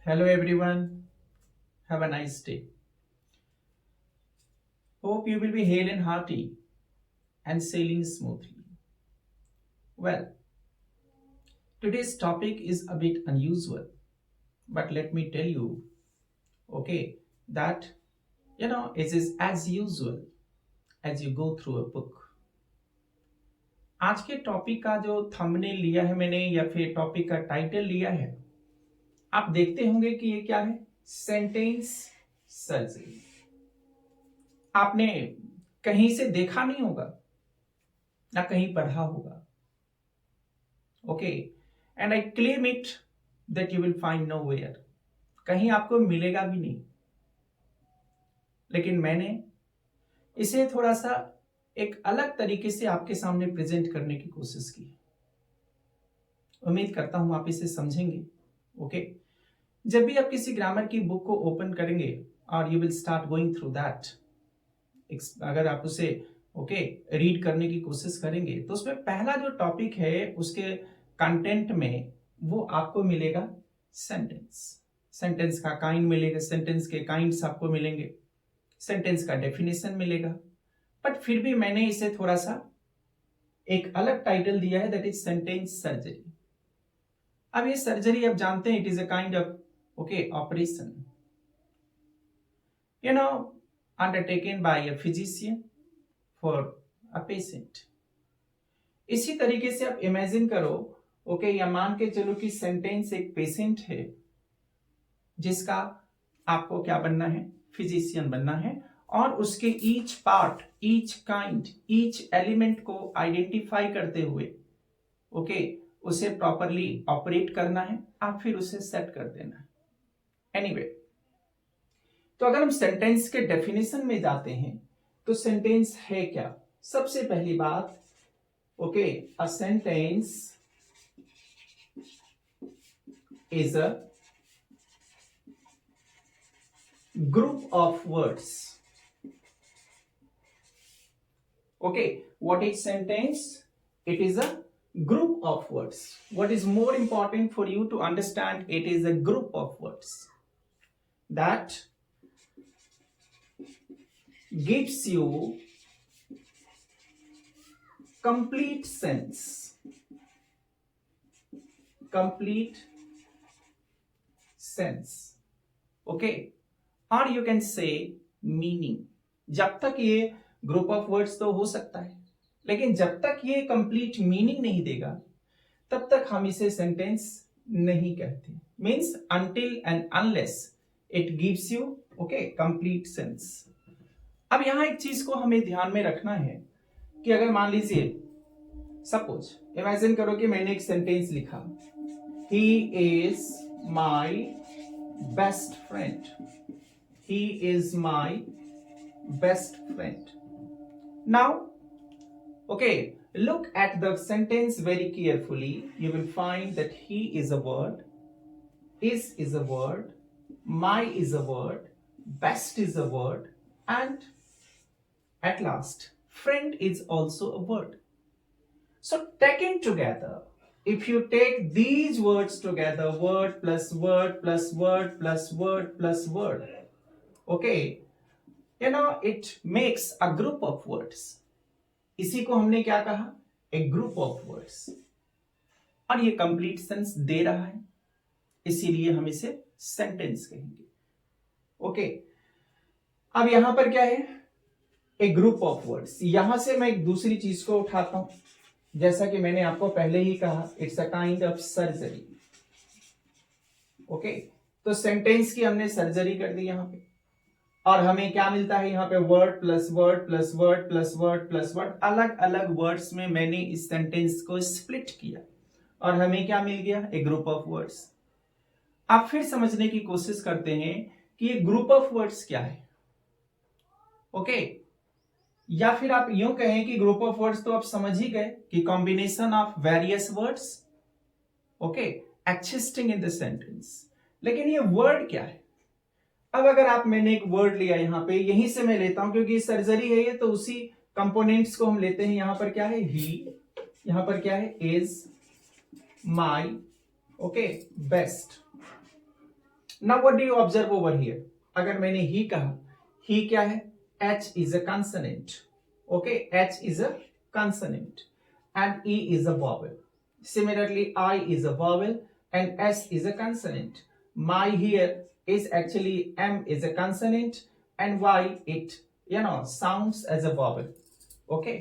Hello everyone, have a nice day. Hope you will be hale and hearty and sailing smoothly. Well, today's topic is a bit unusual, but let me tell you, okay, that it is as usual as you go through a book. आज के topic का जो thumbnail लिया है मैंने या फिर topic का टाइटल लिया है, आप देखते होंगे कि ये क्या है, सेंटेंस सर्जरी। आपने कहीं से देखा नहीं होगा ना कहीं पढ़ा होगा। Okay, and I claim it that you will find nowhere, कहीं आपको मिलेगा भी नहीं। लेकिन मैंने इसे थोड़ा सा एक अलग तरीके से आपके सामने प्रेजेंट करने की कोशिश की। उम्मीद करता हूं आप इसे समझेंगे। ओके, जब भी आप किसी ग्रामर की बुक को ओपन करेंगे और you will start going through that, अगर आप उसे रीड करने की कोशिश करेंगे तो उसमें पहला जो टॉपिक है उसके कंटेंट में वो आपको मिलेगा सेंटेंस। सेंटेंस का काइंड मिलेगा, सेंटेंस के काइंड्स आपको मिलेंगे, सेंटेंस का डेफिनेशन मिलेगा। बट फिर भी मैंने इसे थोड़ा सा एक अलग टाइटल दिया है, दैट इज सेंटेंस सर्जरी। अब ये सर्जरी आप जानते हैं, it is a kind of operation undertaken by a physician for a patient। इसी तरीके से आप इमेजिन करो या मान के चलो कि सेंटेंस एक पेशेंट है जिसका आपको क्या बनना है, फिजिशियन बनना है, और उसके each part, each kind, each element को आइडेंटिफाई करते हुए उसे प्रॉपरली ऑपरेट करना है, आप फिर उसे सेट कर देना है। एनीवे, तो अगर हम सेंटेंस के डेफिनेशन में जाते हैं तो सेंटेंस है क्या। सबसे पहली बात, a sentence is a group of words. What is sentence? It is a group of words. What is more important for you to understand, it is a group of words that gives you complete sense, complete sense, or you can say meaning। जब तक ये group of words तो हो सकता है, लेकिन जब तक ये कंप्लीट मीनिंग नहीं देगा तब तक हम इसे सेंटेंस नहीं कहते। Means until and unless it gives you complete sense. अब यहां एक चीज को हमें ध्यान में रखना है कि अगर मान लीजिए, सपोज इमेजिन करो कि मैंने एक सेंटेंस लिखा, he is my best friend, he is my best friend. Now look at the sentence very carefully. You will find that he is a word, is a word, my is a word, best is a word, and at last friend is also a word. So taken together, if you take these words together, word plus word plus word plus word plus word, it makes a group of words। इसी को हमने क्या कहा, एक group of words, और ये complete sense they रहा है, इसीलिए हम इसे सेंटेंस कहेंगे। अब यहां पर क्या है, एक ग्रुप ऑफ वर्ड्स। यहां से मैं एक दूसरी चीज को उठाता हूं, जैसा कि मैंने आपको पहले ही कहा, it's a kind of surgery. तो सेंटेंस की हमने सर्जरी कर दी यहां पे, और हमें क्या मिलता है यहाँ पे, word plus word plus word plus word plus word, अलग अलग वर्ड्स में मैंने इस सेंटेंस को स्प्लिट किया और हमें क्या मिल गया, एक ग्रुप ऑफ वर्ड्स। आप फिर समझने की कोशिश करते हैं कि ये ग्रुप ऑफ वर्ड्स क्या है। या फिर आप यूं कहें कि ग्रुप ऑफ वर्ड्स तो आप समझ ही गए कि combination of various words existing in the sentence. लेकिन ये वर्ड क्या है? अब अगर आप, मैंने एक वर्ड लिया यहां पे, यहीं से मैं लेता हूं क्योंकि सर्जरी है ये, तो उसी कंपोनेंट्स को हम लेते हैं। यहां पर क्या है, ही, यहां पर क्या है, is my best. Now what do you observe over here? अगर मैंने ही कहा, ही क्या है? H is a consonant. Okay, H is a consonant and E is a vowel. Similarly, I is a vowel and S is a consonant. My here is actually M is a consonant and Y it sounds as a vowel. Okay,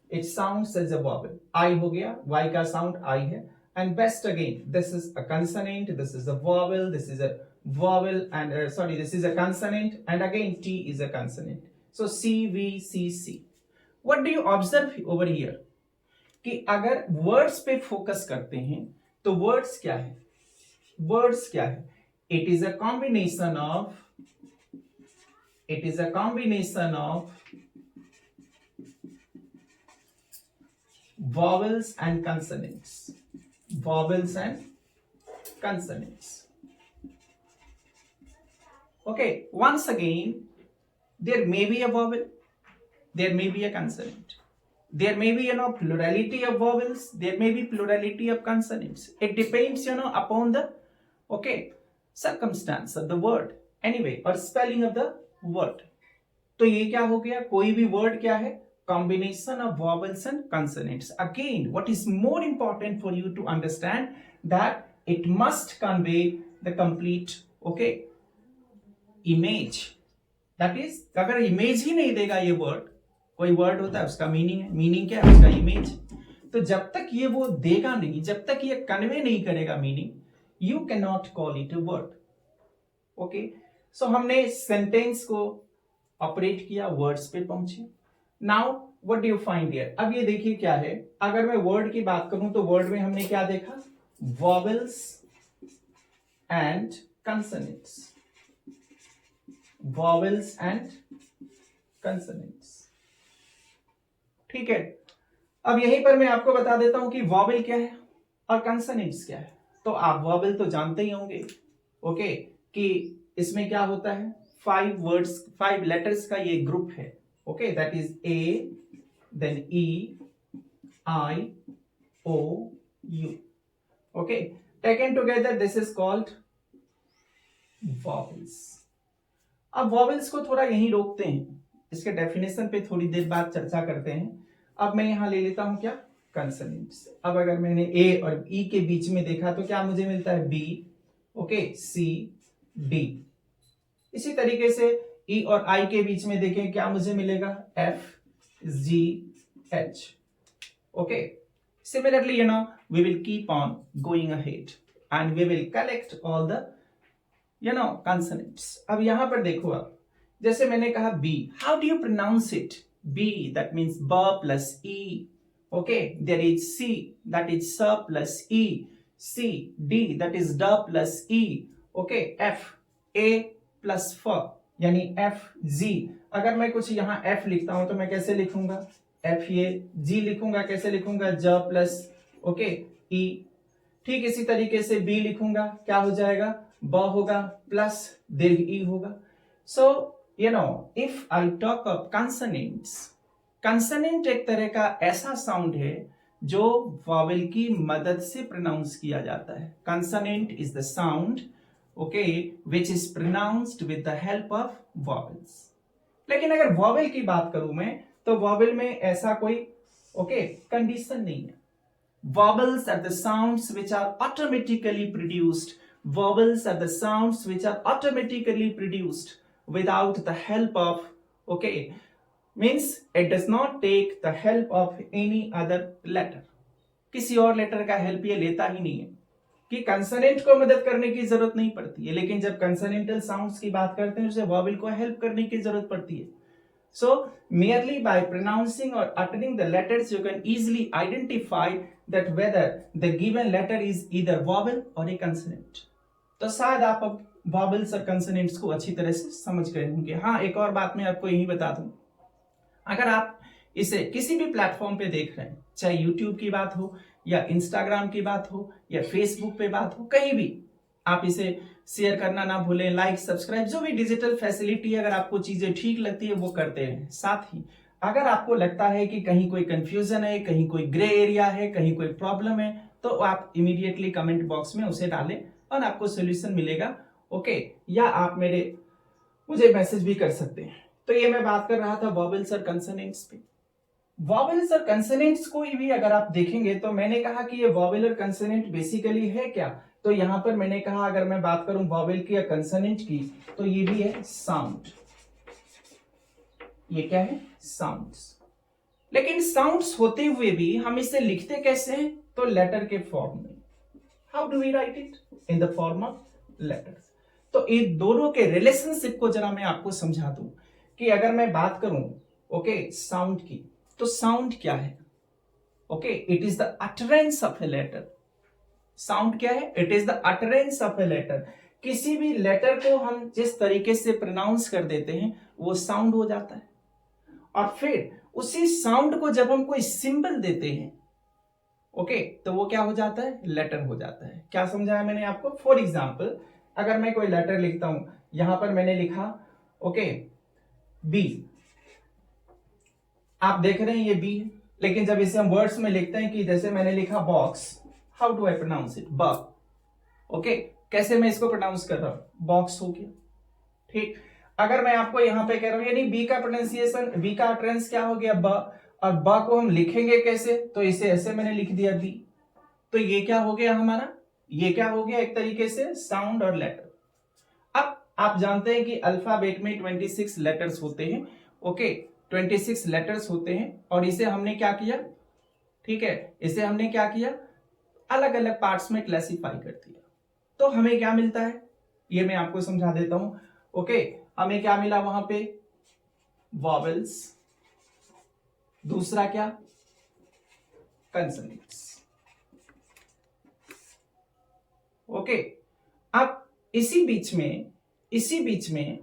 it sounds as a vowel. I हो गया, Y का sound I है. And best again, this is a consonant, this is a vowel, this is a vowel and this is a consonant and again T is a consonant. So C V C C. What do you observe over here? कि अगर words पे focus करते हैं तो words क्या है? Words क्या है? It is a combination of vowels and consonants. Vowels and consonants. Okay, once again, there may be a vowel, there may be a consonant. There may be, plurality of vowels, there may be plurality of consonants. It depends, upon the, circumstance of the word. Anyway, or spelling of the word. तो ये क्या हो गया? कोई भी word क्या है? Combination of vowels and consonants. Again, what is more important for you to understand that it must convey the complete, image. That is, अगर image ही नहीं देगा ये word, कोई वर्ड होता है उसका मीनिंग है, मीनिंग क्या है? उसका इमेज। तो जब तक ये वो देगा नहीं, जब तक ये कन्वे नहीं करेगा meaning, you can not call it a word. Okay, so हमने सेंटेंस को ऑपरेट किया, वर्ड्स पे पहुंचे। Now what do you find here? अब ये देखिए क्या है, अगर मैं वर्ड की बात करूं तो वर्ड में हमने क्या देखा? Vowels and consonants. Vowels and consonants, ठीक है। अब यहीं पर मैं आपको बता देता हूं कि वॉवेल क्या है और कंसोनेंट्स क्या है। तो आप वॉवेल तो जानते ही होंगे, ओके, कि इसमें क्या होता है? 5 लेटर्स का ये ग्रुप है, okay, that is A, then E, I, O, U, okay, taken together this is called vowels. अब वॉवेल्स को थोड़ा यहीं रोकते हैं, इसके डेफिनेशन पे थोड़ी देर बाद चर्चा करते हैं। अब मैं यहां ले लेता हूं क्या? कंसोनेंट्स। अब अगर मैंने ए और ई के बीच में देखा तो क्या मुझे मिलता है? बी, ओके, सी, डी। इसी तरीके से ई और आई के बीच में देखें, क्या मुझे मिलेगा? F, G, H, okay. Similarly, we will keep on going ahead and we will collect all the consonants. अब यहां पर देखो आप, जैसे मैंने कहा B, how do you pronounce it? B, that means ब प्लस ई, okay. There is C, that is स प्लस ई, सी, डी, दैट इज ड प्लस ई, ओके। एफ, ए प्लस फ, यानी एफ जी। अगर मैं कुछ यहाँ एफ लिखता हूं तो मैं कैसे लिखूंगा? एफ ये, जी लिखूंगा, कैसे लिखूंगा? ज प्लस, ओके, ई। ठीक इसी तरीके से बी लिखूंगा, क्या हो जाएगा? ब होगा प्लस दीर्घ ई होगा। सो if I talk of consonants, consonant एक तरह का ऐसा साउंड है जो वॉवेल की मदद से प्रोनाउंस किया जाता है। consonant is the sound, okay, which is pronounced with the help of vowels. लेकिन अगर वॉवेल की बात करूं मैं, तो वॉवेल में ऐसा कोई कंडीशन नहीं है। Vowels are the sounds which are automatically produced. Vowels are the sounds which are automatically produced without the help of, means it does not take the help of any other letter. किसी और letter का help ये लेता ही नहीं है, कि consonant को मदद करने की जरूरत नहीं पड़ती है। लेकिन जब कंसोनेंटल साउंड्स की बात करते हैं, उसे वॉवेल को हेल्प करने की जरूरत पड़ती है। So merely by pronouncing or uttering the letters, you can easily identify that whether the given letter is either vowel or a consonant. तो शायद आप अब वॉवेल्स और कंसोनेंट्स को अच्छी तरह से समझ गए होंगे। हाँ, एक और बात मैं आपको यही बता दूं, अगर आप इसे किसी भी प्लेटफॉर्म पे देख रहे हैं, चाहे यूट्यूब की बात हो या इंस्टाग्राम की बात हो या फेसबुक पे बात हो, कहीं भी आप इसे शेयर करना ना भूलें, लाइक, सब्सक्राइब, जो भी डिजिटल फैसिलिटी अगर आपको चीजें ठीक लगती है वो करते हैं। साथ ही अगर आपको लगता है कि कहीं कोई कंफ्यूजन है, कहीं कोई ग्रे एरिया है, कहीं कोई प्रॉब्लम है, तो आप इमीडिएटली कमेंट बॉक्स में उसे डालें और आपको सोल्यूशन मिलेगा ओके, या आप मुझे मैसेज भी कर सकते हैं। तो ये मैं बात कर रहा था वॉवेल्स और कंसोनेंट्स पे। वॉवेल्स और कंसोनेंट्स को भी अगर आप देखेंगे तो मैंने कहा कि ये वॉवेल और कंसोनेंट बेसिकली है क्या, तो यहां पर मैंने कहा अगर मैं बात करूं वॉवेल की या कंसोनेंट की तो ये भी है साउंड। ये क्या है? साउंड्स। लेकिन साउंड्स होते हुए भी हम इसे लिखते कैसे हैं? तो लेटर के फॉर्म में। How do we write it? In the form of letters. तो इन दोनों के रिलेशनशिप को जरा मैं आपको समझा दूं कि अगर मैं बात करूं ओके साउंड की, तो साउंड क्या है? Okay, it is the utterance of a letter. Sound क्या है? It is the utterance of a letter. किसी भी लेटर को हम जिस तरीके से प्रोनाउंस कर देते हैं वो साउंड हो जाता है, और फिर उसी साउंड को जब हम कोई सिंबल देते हैं ओके तो वो क्या हो जाता है? लेटर हो जाता है। क्या समझाया मैंने आपको? फॉर एग्जाम्पल अगर मैं कोई लेटर लिखता हूं, यहां पर मैंने लिखा ओके बी, आप देख रहे हैं ये बी है, लेकिन जब इसे हम वर्ड्स में लिखते हैं कि जैसे मैंने लिखा box, how do I pronounce it? ब। ओके, कैसे मैं इसको प्रोनाउंस कर रहा हूं? बॉक्स हो गया। ठीक, अगर मैं आपको यहां पे कह रहा हूं यानी बी का प्रोनाउंसिएशन, बी का अटरेंस क्या हो गया? ब। और ब को हम लिखेंगे कैसे? तो इसे ऐसे मैंने लिख दिया बी। तो ये क्या हो गया हमारा? ये क्या हो गया? एक तरीके से साउंड और लेटर। अब आप जानते हैं कि अल्फाबेट में 26 लेटर्स होते हैं। ओके, 26 लेटर्स होते हैं, और इसे हमने क्या किया? ठीक है, इसे हमने क्या किया? अलग अलग पार्ट्स में क्लासिफाई कर दिया। तो हमें क्या मिलता है ये मैं आपको समझा देता हूं। ओके, हमें क्या मिला वहां पे? वॉवेल्स, दूसरा क्या? कंसोनेंट्स। ओके, अब इसी बीच में